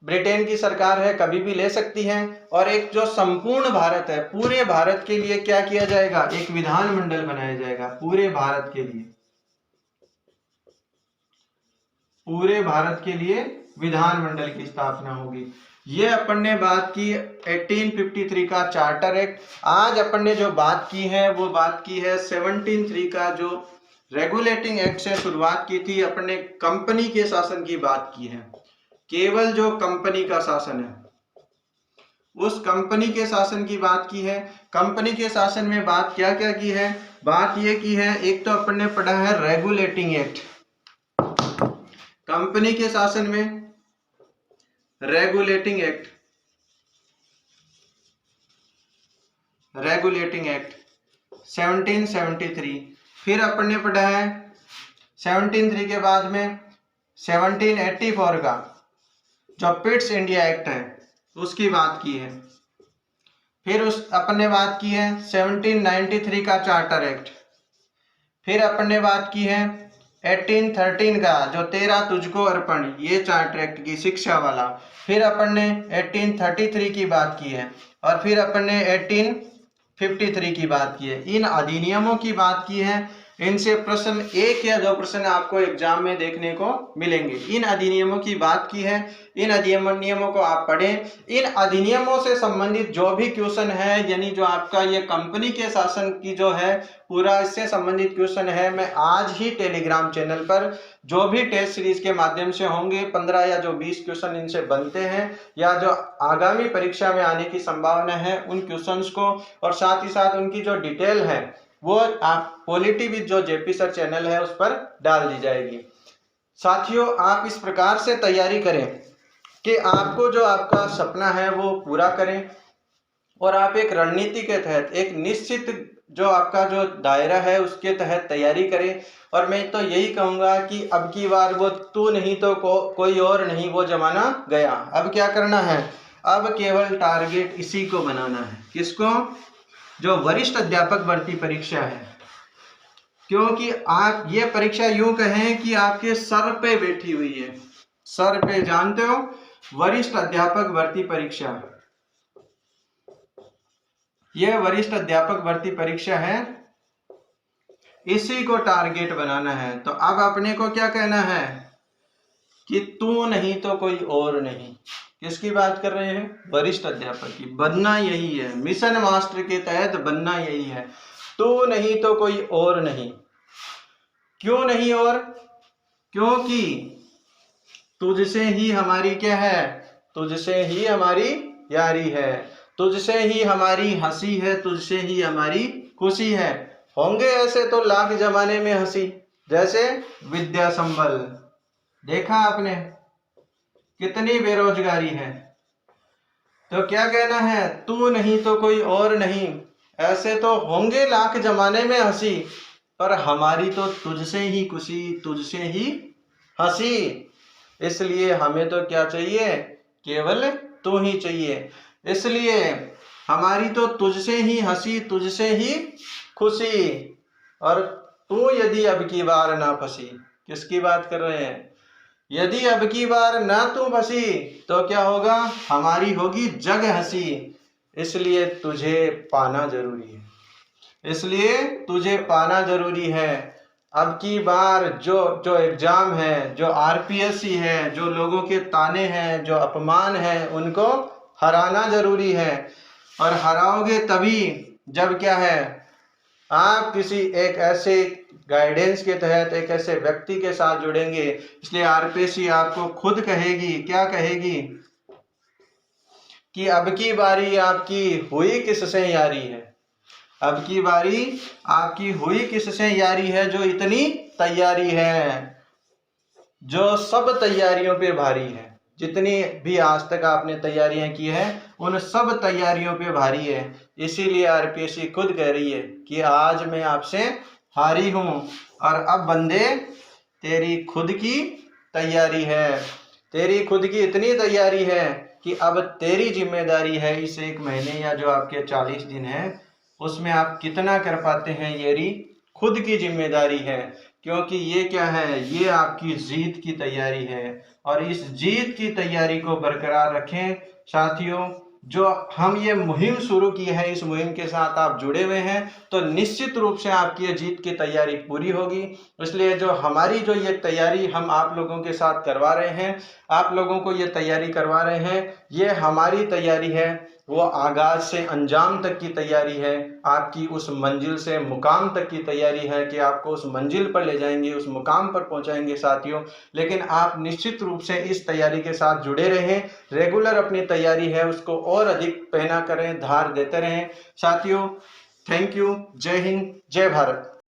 ब्रिटेन की सरकार है, कभी भी ले सकती है। और एक जो संपूर्ण भारत है, पूरे भारत के लिए क्या किया जाएगा? एक विधानमंडल बनाया जाएगा। पूरे भारत के लिए विधानमंडल की स्थापना होगी। ये अपन ने बात की 1853 का चार्टर एक्ट। आज अपन ने जो बात की है वो बात की है 1703 का जो रेगुलेटिंग एक्ट से शुरुआत की थी। अपन ने कंपनी के शासन की बात की है। केवल जो कंपनी का शासन है उस कंपनी के शासन की बात की है। कंपनी के शासन में बात क्या क्या की है, बात ये की है, एक तो अपन ने पढ़ा है रेगुलेटिंग एक्ट। कंपनी के शासन में रेगुलेटिंग एक्ट 1773। फिर अपन ने पढ़ा है 1773 के बाद में 1784 का जो पिट्स इंडिया एक्ट है उसकी बात की है। फिर उस अपन ने बात की है 1793 का चार्टर एक्ट। फिर अपन ने बात की है 1813 का जो तेरा तुझको अर्पण, ये चार्टर एक्ट की शिक्षा वाला। फिर अपन ने 1833 की बात की है और फिर अपन ने 1853 की बात की है। इन अधिनियमों की बात की है। इनसे प्रश्न 1 या 2 प्रश्न आपको एग्जाम में देखने को मिलेंगे। इन अधिनियमों की बात की है, इन अधिनियमों को आप पढ़ें। इन अधिनियमों से संबंधित जो भी क्वेश्चन है, यानी जो आपका ये कंपनी के शासन की जो है पूरा इससे संबंधित क्वेश्चन है, मैं आज ही टेलीग्राम चैनल पर जो भी टेस्ट सीरीज के माध्यम से होंगे 15 या जो 20 क्वेश्चन इनसे बनते हैं या जो आगामी परीक्षा में आने की संभावना है उन क्वेश्चंस को, और साथ ही साथ उनकी जो डिटेल है वो आप पॉलिटी विद जो जेपी सर चैनल है उस पर डाल दी जाएगी। साथियों, आप इस प्रकार से तैयारी करें कि आपको जो आपका सपना है वो पूरा करें और आप एक रणनीति के तहत एक निश्चित जो आपका जो दायरा है उसके तहत तैयारी करें। और मैं तो यही कहूंगा कि अब की बार वो तू नहीं तो कोई और नहीं, वो जमाना गया। अब क्या करना है, अब केवल टारगेट इसी को बनाना है। किसको? जो वरिष्ठ अध्यापक भर्ती परीक्षा है। क्योंकि आप ये परीक्षा यूं कहें कि आपके सर पे बैठी हुई है, सर पे, जानते हो, वरिष्ठ अध्यापक भर्ती परीक्षा, यह वरिष्ठ अध्यापक भर्ती परीक्षा है, इसी को टारगेट बनाना है। तो अब अपने को क्या कहना है कि तू नहीं तो कोई और नहीं। किसकी बात कर रहे हैं? वरिष्ठ अध्यापक की। बनना यही है, मिशन मास्टर के तहत बनना यही है, तू नहीं तो कोई और नहीं। क्यों नहीं और? क्योंकि तुझसे ही हमारी क्या है, तुझसे ही हमारी यारी है, तुझसे ही हमारी हंसी है, तुझसे ही हमारी खुशी है। होंगे ऐसे तो लाख जमाने में हंसी, जैसे विद्या संबल, देखा आपने कितनी बेरोजगारी है। तो क्या कहना है, तू नहीं तो कोई और नहीं, ऐसे तो होंगे लाख जमाने में हंसी, पर हमारी तो तुझसे ही खुशी, तुझसे ही हंसी। इसलिए हमें तो क्या चाहिए, केवल तू ही चाहिए। इसलिए हमारी तो तुझसे ही हंसी, तुझसे ही खुशी, और तू यदि अब की बार ना फंसी। किसकी बात कर रहे हैं? यदि अब की बार ना तू फंसी तो क्या होगा, हमारी होगी जग हंसी। इसलिए तुझे पाना जरूरी है, इसलिए तुझे पाना जरूरी है। अब की बार जो एग्जाम है, जो आरपीएससी है, जो लोगों के ताने हैं, जो अपमान है, उनको हराना जरूरी है। और हराओगे तभी जब क्या है, आप किसी एक ऐसे गाइडेंस के तहत एक ऐसे व्यक्ति के साथ जुड़ेंगे। इसलिए आरपीएससी आपको खुद कहेगी, क्या कहेगी, कि अब की बारी आपकी हुई किससे यारी है, अब की बारी आपकी हुई किससे यारी है, जो इतनी तैयारी है, जो सब तैयारियों पे भारी है। जितनी भी आज तक आपने तैयारियां की है उन सब तैयारियों पे भारी है। इसीलिए आरपीएससी खुद कह रही है कि आज मैं आपसे हारी हूं, और अब बंदे तेरी खुद की तैयारी है, तेरी खुद की इतनी तैयारी है कि अब तेरी जिम्मेदारी है इस 1 महीने या जो आपके 40 दिन है उसमें आप कितना कर पाते हैं, ये खुद की जिम्मेदारी है। क्योंकि ये क्या है, ये आपकी जीत की तैयारी है, और इस जीत की तैयारी को बरकरार रखें। साथियों, जो हम ये मुहिम शुरू की है, इस मुहिम के साथ आप जुड़े हुए हैं तो निश्चित रूप से आपकी ये जीत की तैयारी पूरी होगी। इसलिए जो हमारी जो ये तैयारी हम आप लोगों के साथ करवा रहे हैं, आप लोगों को ये तैयारी करवा रहे हैं, ये हमारी तैयारी है। वो आगाज से अंजाम तक की तैयारी है, आपकी उस मंजिल से मुकाम तक की तैयारी है कि आपको उस मंजिल पर ले जाएंगे, उस मुकाम पर पहुंचाएंगे साथियों। लेकिन आप निश्चित रूप से इस तैयारी के साथ जुड़े रहें, रेगुलर अपनी तैयारी है उसको और अधिक पहना करें, धार देते रहें साथियों। Thank you. जय हिंद, जय भारत।